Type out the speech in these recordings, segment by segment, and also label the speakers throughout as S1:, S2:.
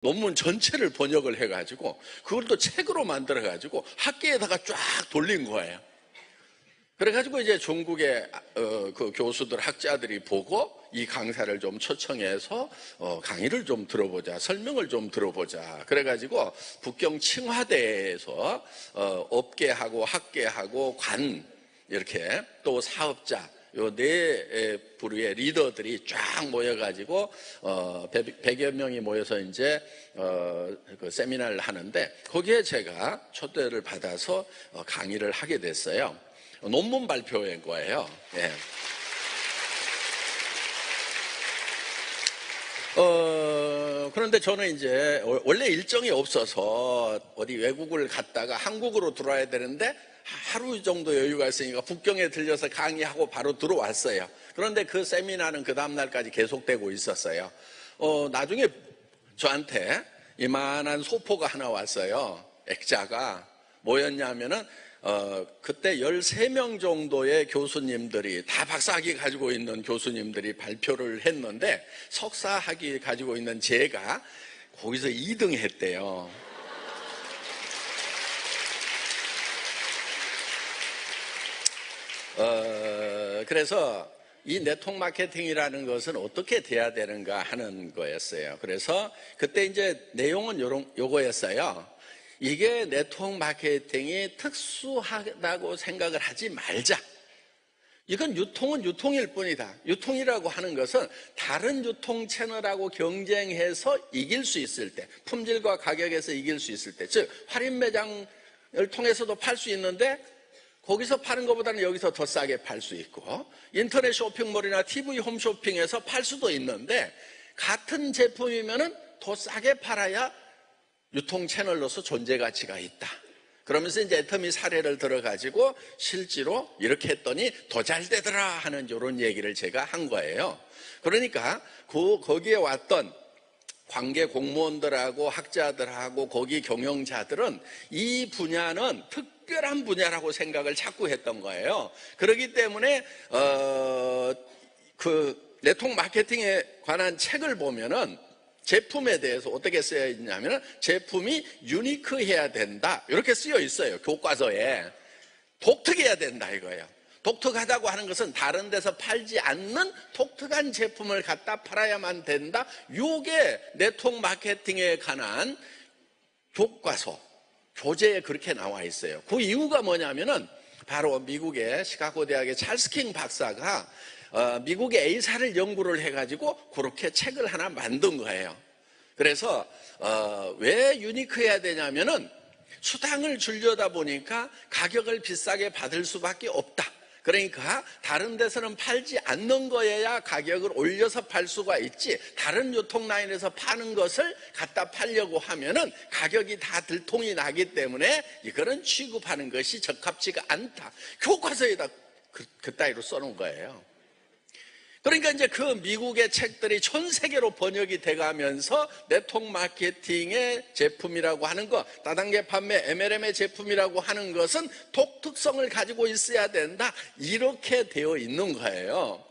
S1: 논문 전체를 번역을 해가지고 그걸 또 책으로 만들어가지고 학계에다가 쫙 돌린 거예요. 그래가지고 이제 중국의 그 교수들, 학자들이 보고 이 강사를 좀 초청해서 강의를 좀 들어보자, 설명을 좀 들어보자. 그래가지고 북경 칭화대에서 업계하고 학계하고 관 이렇게 또 사업자 요 네 부류의 리더들이 쫙 모여가지고 100여 명이 모여서 이제 그 세미나를 하는데 거기에 제가 초대를 받아서 강의를 하게 됐어요. 논문 발표인 거예요. 예. 그런데 저는 이제 원래 일정이 없어서 어디 외국을 갔다가 한국으로 들어와야 되는데 하루 정도 여유가 있으니까 북경에 들려서 강의하고 바로 들어왔어요. 그런데 그 세미나는 그 다음날까지 계속되고 있었어요. 나중에 저한테 이만한 소포가 하나 왔어요. 액자가 뭐였냐면은 그때 13명 정도의 교수님들이 다 박사학위 가지고 있는 교수님들이 발표를 했는데 석사학위 가지고 있는 제가 거기서 2등 했대요. 그래서 이 네트워크 마케팅이라는 것은 어떻게 돼야 되는가 하는 거였어요. 그래서 그때 이제 내용은 요거였어요. 이게 네트워크 마케팅이 특수하다고 생각을 하지 말자. 이건 유통은 유통일 뿐이다. 유통이라고 하는 것은 다른 유통 채널하고 경쟁해서 이길 수 있을 때, 품질과 가격에서 이길 수 있을 때, 즉 할인 매장을 통해서도 팔 수 있는데 거기서 파는 것보다는 여기서 더 싸게 팔 수 있고, 인터넷 쇼핑몰이나 TV 홈쇼핑에서 팔 수도 있는데 같은 제품이면은 더 싸게 팔아야 유통 채널로서 존재 가치가 있다. 그러면서 이제 애터미 사례를 들어가지고 실제로 이렇게 했더니 더 잘 되더라 하는 이런 얘기를 제가 한 거예요. 그러니까 거기에 왔던 관계 공무원들하고 학자들하고 거기 경영자들은 이 분야는 특별한 분야라고 생각을 자꾸 했던 거예요. 그렇기 때문에 그 네트워크 마케팅에 관한 책을 보면은 제품에 대해서 어떻게 쓰여 있냐면 제품이 유니크해야 된다 이렇게 쓰여 있어요. 교과서에 독특해야 된다 이거예요. 독특하다고 하는 것은 다른 데서 팔지 않는 독특한 제품을 갖다 팔아야만 된다. 이게 네트워크 마케팅에 관한 교과서 교재에 그렇게 나와 있어요. 그 이유가 뭐냐면은 바로 미국의 시카고 대학의 찰스 킹 박사가 미국의 A사를 연구를 해가지고 그렇게 책을 하나 만든 거예요. 그래서 왜 유니크해야 되냐면은 수당을 주려다 보니까 가격을 비싸게 받을 수밖에 없다. 그러니까 다른 데서는 팔지 않는 거여야 가격을 올려서 팔 수가 있지, 다른 유통 라인에서 파는 것을 갖다 팔려고 하면은 가격이 다 들통이 나기 때문에 이거는 취급하는 것이 적합지가 않다. 교과서에다 그따위로 써놓은 거예요. 그러니까 이제 그 미국의 책들이 전 세계로 번역이 돼가면서 네트워크 마케팅의 제품이라고 하는 것, 다단계 판매 MLM의 제품이라고 하는 것은 독특성을 가지고 있어야 된다. 이렇게 되어 있는 거예요.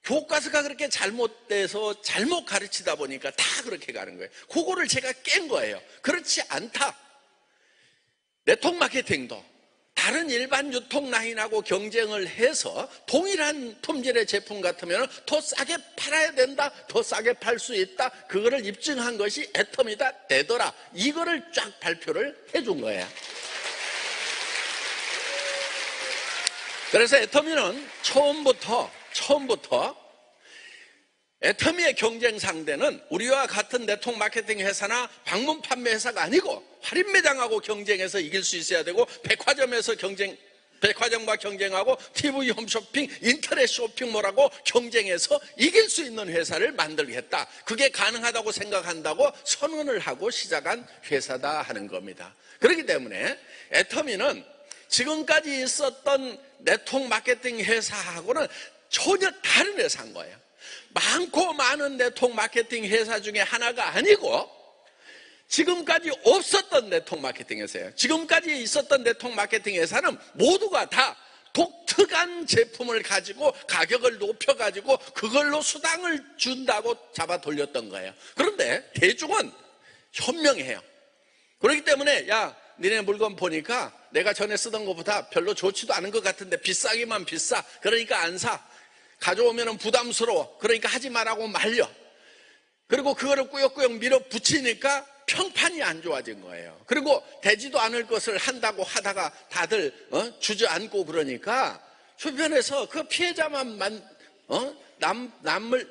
S1: 교과서가 그렇게 잘못돼서 잘못 가르치다 보니까 다 그렇게 가는 거예요. 그거를 제가 깬 거예요. 그렇지 않다. 네트워크 마케팅도 다른 일반 유통 라인하고 경쟁을 해서 동일한 품질의 제품 같으면 더 싸게 팔아야 된다, 더 싸게 팔 수 있다, 그거를 입증한 것이 애터미다 되더라. 이거를 쫙 발표를 해준 거예요. 그래서 애터미는 처음부터 애터미의 경쟁 상대는 우리와 같은 네트워크 마케팅 회사나 방문 판매 회사가 아니고 할인 매장하고 경쟁해서 이길 수 있어야 되고, 백화점과 경쟁하고 TV 홈쇼핑, 인터넷 쇼핑몰하고 경쟁해서 이길 수 있는 회사를 만들겠다. 그게 가능하다고 생각한다고 선언을 하고 시작한 회사다 하는 겁니다. 그렇기 때문에 애터미는 지금까지 있었던 네트워크 마케팅 회사하고는 전혀 다른 회사인 거예요. 많고 많은 네트워크 마케팅 회사 중에 하나가 아니고 지금까지 없었던 네트워크 마케팅 회사예요. 지금까지 있었던 네트워크 마케팅 회사는 모두가 다 독특한 제품을 가지고 가격을 높여가지고 그걸로 수당을 준다고 잡아 돌렸던 거예요. 그런데 대중은 현명해요. 그렇기 때문에 야, 니네 물건 보니까 내가 전에 쓰던 것보다 별로 좋지도 않은 것 같은데 비싸기만 비싸. 그러니까 안 사. 가져오면 부담스러워. 그러니까 하지 말라고 말려. 그리고 그거를 꾸역꾸역 밀어붙이니까 평판이 안 좋아진 거예요. 그리고 되지도 않을 것을 한다고 하다가 다들 주저앉고 그러니까 주변에서 그 피해자만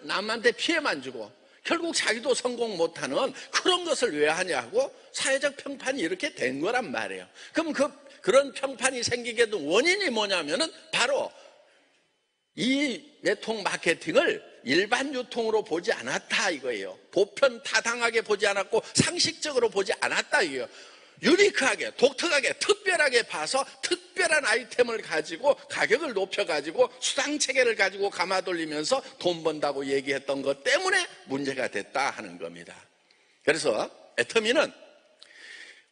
S1: 남한테 피해만 주고 결국 자기도 성공 못하는 그런 것을 왜 하냐고 사회적 평판이 이렇게 된 거란 말이에요. 그럼 그런 평판이 생기게 된 원인이 뭐냐면은 바로 이 네트워크 마케팅을 일반 유통으로 보지 않았다 이거예요. 보편 타당하게 보지 않았고 상식적으로 보지 않았다 이거예요. 유니크하게, 독특하게, 특별하게 봐서 특별한 아이템을 가지고 가격을 높여가지고 수당체계를 가지고 감아돌리면서 돈 번다고 얘기했던 것 때문에 문제가 됐다 하는 겁니다. 그래서 애터미는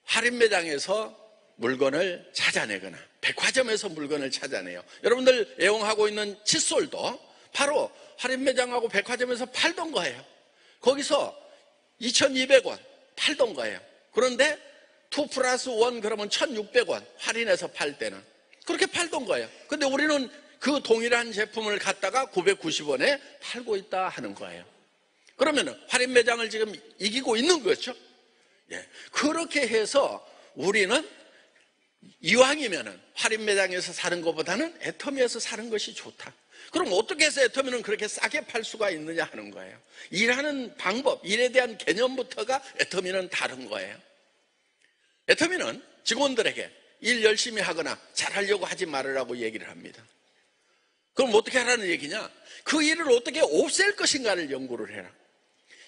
S1: 할인 매장에서 물건을 찾아내거나 백화점에서 물건을 찾아내요. 여러분들 애용하고 있는 칫솔도 바로 할인 매장하고 백화점에서 팔던 거예요. 거기서 2,200원 팔던 거예요. 그런데 2 플러스 1 그러면 1,600원 할인해서 팔 때는 그렇게 팔던 거예요. 근데 우리는 그 동일한 제품을 갖다가 990원에 팔고 있다 하는 거예요. 그러면 할인 매장을 지금 이기고 있는 거죠. 예. 그렇게 해서 우리는 이왕이면은 할인 매장에서 사는 것보다는 애터미에서 사는 것이 좋다. 그럼 어떻게 해서 애터미는 그렇게 싸게 팔 수가 있느냐 하는 거예요. 일하는 방법, 일에 대한 개념부터가 애터미는 다른 거예요. 애터미는 직원들에게 일 열심히 하거나 잘하려고 하지 말으라고 얘기를 합니다. 그럼 어떻게 하라는 얘기냐? 그 일을 어떻게 없앨 것인가를 연구를 해라.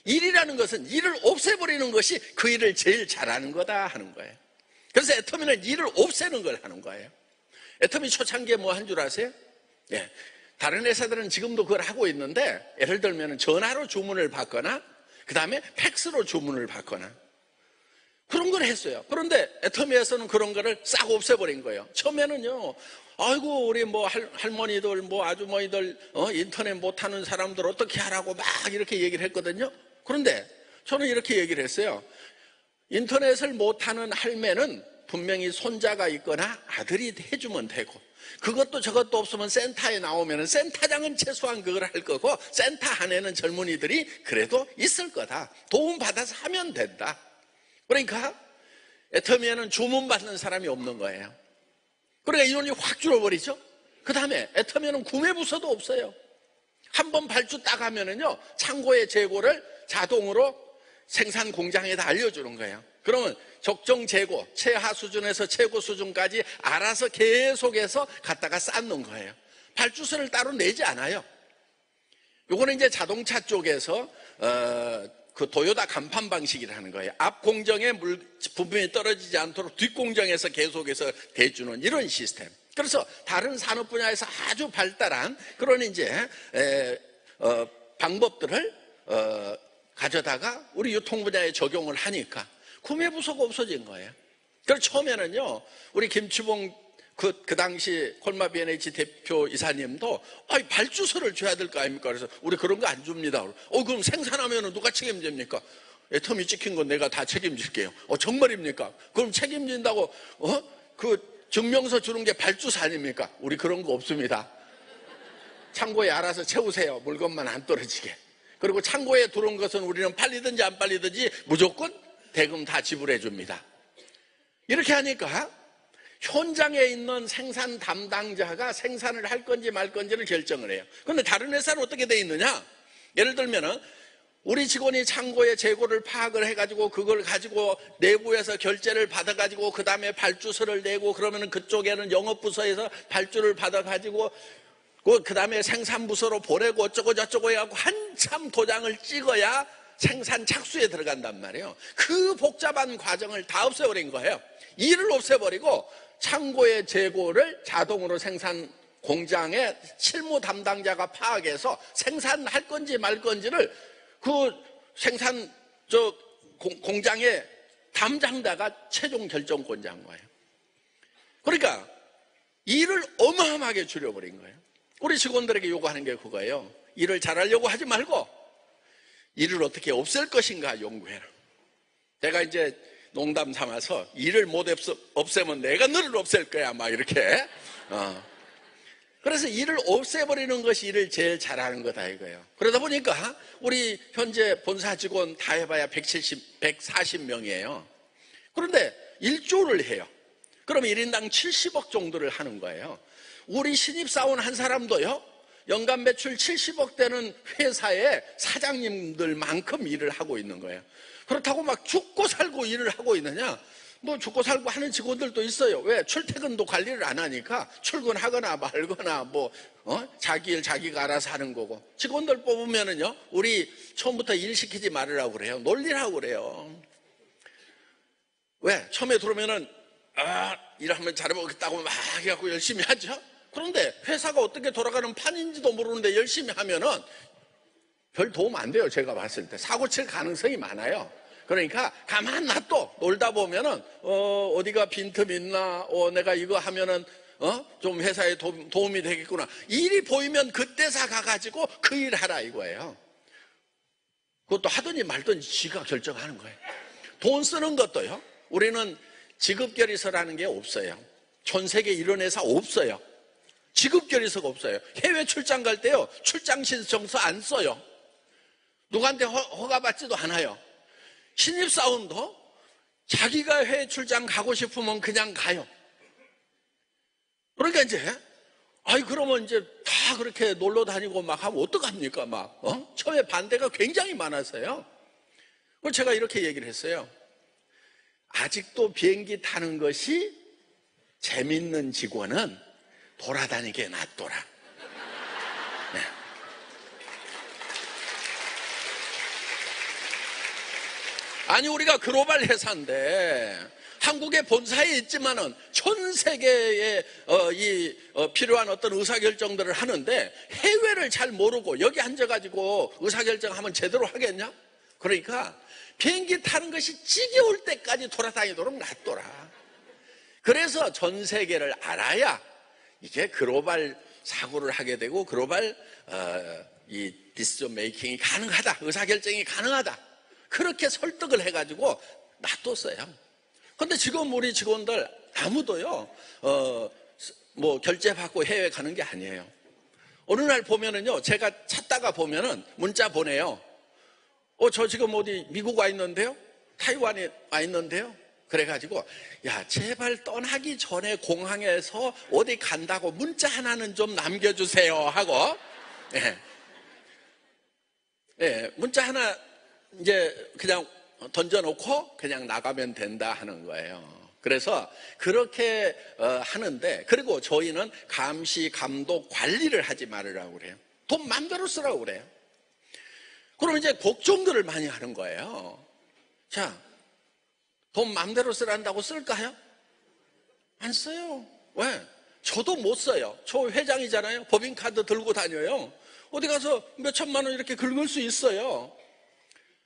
S1: 일이라는 것은 일을 없애버리는 것이 그 일을 제일 잘하는 거다 하는 거예요. 그래서 애터미는 일을 없애는 걸 하는 거예요. 애터미 초창기에 뭐 한 줄 아세요? 예. 다른 회사들은 지금도 그걸 하고 있는데 예를 들면 전화로 주문을 받거나 그 다음에 팩스로 주문을 받거나 그런 걸 했어요. 그런데 애터미에서는 그런 거를 싹 없애버린 거예요. 처음에는요, 아이고 우리 뭐 할머니들 뭐 아주머니들 인터넷 못하는 사람들 어떻게 하라고 막 이렇게 얘기를 했거든요. 그런데 저는 이렇게 얘기를 했어요. 인터넷을 못하는 할매는 분명히 손자가 있거나 아들이 해주면 되고 그것도 저것도 없으면 센터에 나오면 센터장은 최소한 그걸 할 거고 센터 안에는 젊은이들이 그래도 있을 거다. 도움받아서 하면 된다. 그러니까 애터미에는 주문받는 사람이 없는 거예요. 그러니까 인원이 확 줄어버리죠. 그 다음에 애터미에는 구매부서도 없어요. 한번 발주 딱 하면은요 창고의 재고를 자동으로 생산 공장에다 알려주는 거예요. 그러면 적정 재고, 최하 수준에서 최고 수준까지 알아서 계속해서 갖다가 쌓는 거예요. 발주서를 따로 내지 않아요. 요거는 이제 자동차 쪽에서 그 도요타 간판 방식이라는 거예요. 앞 공정에 부품이 떨어지지 않도록 뒷 공정에서 계속해서 대주는 이런 시스템. 그래서 다른 산업 분야에서 아주 발달한 그런 이제 방법들을 가져다가 우리 유통 분야에 적용을 하니까 구매 부서가 없어진 거예요. 그래서 처음에는요, 우리 김치봉 그 당시 콜마 B&H 대표 이사님도 발주서를 줘야 될 거 아닙니까? 그래서 우리 그런 거 안 줍니다. 그럼 생산하면 누가 책임집니까? 애터미 찍힌 건 내가 다 책임질게요. 정말입니까? 그럼 책임진다고 그 증명서 주는 게 발주서 아닙니까? 우리 그런 거 없습니다. 창고에 알아서 채우세요. 물건만 안 떨어지게. 그리고 창고에 들어온 것은 우리는 팔리든지 안 팔리든지 무조건 대금 다 지불해 줍니다. 이렇게 하니까 현장에 있는 생산 담당자가 생산을 할 건지 말 건지를 결정을 해요. 그런데 다른 회사는 어떻게 돼 있느냐? 예를 들면은 우리 직원이 창고에 재고를 파악을 해가지고 그걸 가지고 내부에서 결제를 받아가지고 그 다음에 발주서를 내고 그러면은 그쪽에는 영업부서에서 발주를 받아가지고 그 다음에 생산부서로 보내고 어쩌고 저쩌고 해갖고 한참 도장을 찍어야 생산 착수에 들어간단 말이에요. 그 복잡한 과정을 다 없애버린 거예요. 일을 없애버리고 창고의 재고를 자동으로 생산 공장에 실무 담당자가 파악해서 생산할 건지 말 건지를 그 생산 공장의 담당자가 최종 결정권자인 거예요. 그러니까 일을 어마어마하게 줄여버린 거예요. 우리 직원들에게 요구하는 게 그거예요. 일을 잘하려고 하지 말고 일을 어떻게 없앨 것인가 연구해라. 내가 이제 농담 삼아서 일을 못 없애면 내가 너를 없앨 거야, 막 이렇게. 그래서 일을 없애버리는 것이 일을 제일 잘하는 거다 이거예요. 그러다 보니까 우리 현재 본사 직원 다 해봐야 140명이에요. 그런데 일조를 해요. 그럼 1인당 70억 정도를 하는 거예요. 우리 신입사원 한 사람도요, 연간 매출 70억 되는 회사의 사장님들만큼 일을 하고 있는 거예요. 그렇다고 막 죽고 살고 일을 하고 있느냐? 뭐 죽고 살고 하는 직원들도 있어요. 왜? 출퇴근도 관리를 안 하니까 출근하거나 말거나 자기 일 자기가 알아서 하는 거고. 직원들 뽑으면은요, 우리 처음부터 일 시키지 말으라고 그래요. 놀리라고 그래요. 왜? 처음에 들어오면은 일하면 잘해보겠다고 막 해갖고 열심히 하죠. 그런데 회사가 어떻게 돌아가는 판인지도 모르는데 열심히 하면은 별 도움 안 돼요. 제가 봤을 때 사고 칠 가능성이 많아요. 그러니까 가만 놔둬 놀다 보면은 어디가 빈틈 있나, 내가 이거 하면은 좀 회사에 도움이 되겠구나, 일이 보이면 그때사 가가지고 그 일 하라 이거예요. 그것도 하더니 말더니 지가 결정하는 거예요. 돈 쓰는 것도요, 우리는 지급결의서라는 게 없어요. 전 세계 이런 회사 없어요. 지급결의서가 없어요. 해외 출장 갈 때요, 출장 신청서 안 써요. 누구한테 허가받지도 않아요. 신입사원도 자기가 해외 출장 가고 싶으면 그냥 가요. 그러니까 이제 그러면 이제 다 그렇게 놀러 다니고 막 하면 어떡합니까? 처음에 반대가 굉장히 많아서요. 그래서 제가 이렇게 얘기를 했어요. 아직도 비행기 타는 것이 재밌는 직원은 돌아다니게 놔둬라. 네. 아니, 우리가 글로벌 회사인데 한국의 본사에 있지만은 전 세계에 필요한 어떤 의사결정들을 하는데 해외를 잘 모르고 여기 앉아가지고 의사결정하면 제대로 하겠냐? 그러니까 비행기 타는 것이 지겨울 때까지 돌아다니도록 놔둬라. 그래서 전 세계를 알아야 이게 글로벌 사고를 하게 되고 글로벌 이 디시전 메이킹이 가능하다, 의사결정이 가능하다, 그렇게 설득을 해가지고 놔뒀어요. 근데 지금 우리 직원들 아무도요 뭐 결제 받고 해외 가는 게 아니에요. 어느 날 보면은요, 제가 찾다가 보면은 문자 보내요. 저 지금 어디 미국 와 있는데요, 타이완에 와 있는데요. 그래가지고 야, 제발 떠나기 전에 공항에서 어디 간다고 문자 하나는 좀 남겨주세요 하고, 문자 하나 이제 그냥 던져놓고 그냥 나가면 된다 하는 거예요. 그래서 그렇게 하는데, 그리고 저희는 감시, 감독, 관리를 하지 말으라고 그래요. 돈 마음대로 쓰라고 그래요. 그럼 이제 걱정들을 많이 하는 거예요. 자, 돈 마음대로 쓰란다고 쓸까요? 안 써요. 왜? 저도 못 써요. 저 회장이잖아요. 법인카드 들고 다녀요. 어디 가서 몇 천만 원 이렇게 긁을 수 있어요.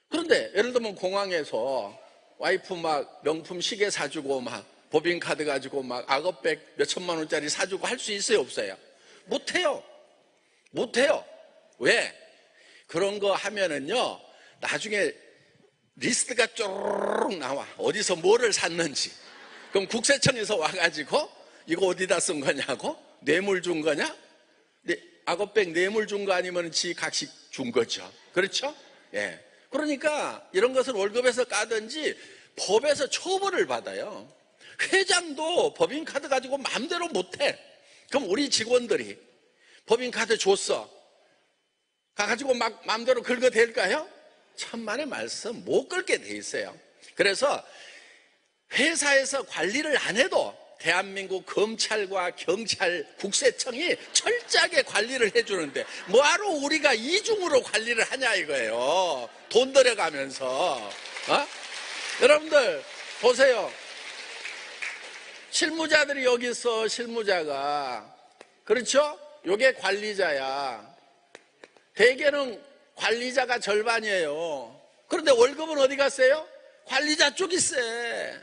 S1: 그런데 예를 들면 공항에서 와이프 막 명품 시계 사주고 막 법인카드 가지고 막 악어백 몇 천만 원짜리 사주고 할 수 있어요, 없어요? 못해요. 못해요. 왜? 그런 거 하면은요, 나중에 리스트가 쪼르륵 나와. 어디서 뭐를 샀는지. 그럼 국세청에서 와가지고 이거 어디다 쓴 거냐고? 뇌물 준 거냐? 악어백 뇌물 준 거 아니면 지 각식 준 거죠. 그렇죠? 예. 그러니까 이런 것을 월급에서 까든지 법에서 처벌을 받아요. 회장도 법인카드 가지고 마음대로 못해. 그럼 우리 직원들이 법인카드 줬어, 가가지고 막 마음대로 긁어댈까요? 천만의 말씀, 못 긁게 돼 있어요. 그래서 회사에서 관리를 안 해도 대한민국 검찰과 경찰, 국세청이 철저하게 관리를 해주는데 뭐하러 우리가 이중으로 관리를 하냐 이거예요. 돈 들여가면서. 여러분들 보세요. 실무자들이 여기 있어. 실무자가, 그렇죠? 요게 관리자야. 대개는 관리자가 절반이에요. 그런데 월급은 어디 갔어요? 관리자 쪽이 세.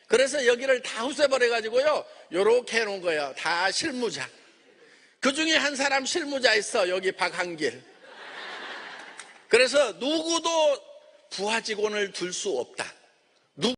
S1: 그래서 여기를 다 없애버려가지고요, 요렇게 해놓은 거예요. 다 실무자. 그 중에 한 사람 실무자 있어. 여기 박한길. 그래서 누구도 부하 직원을 둘 수 없다.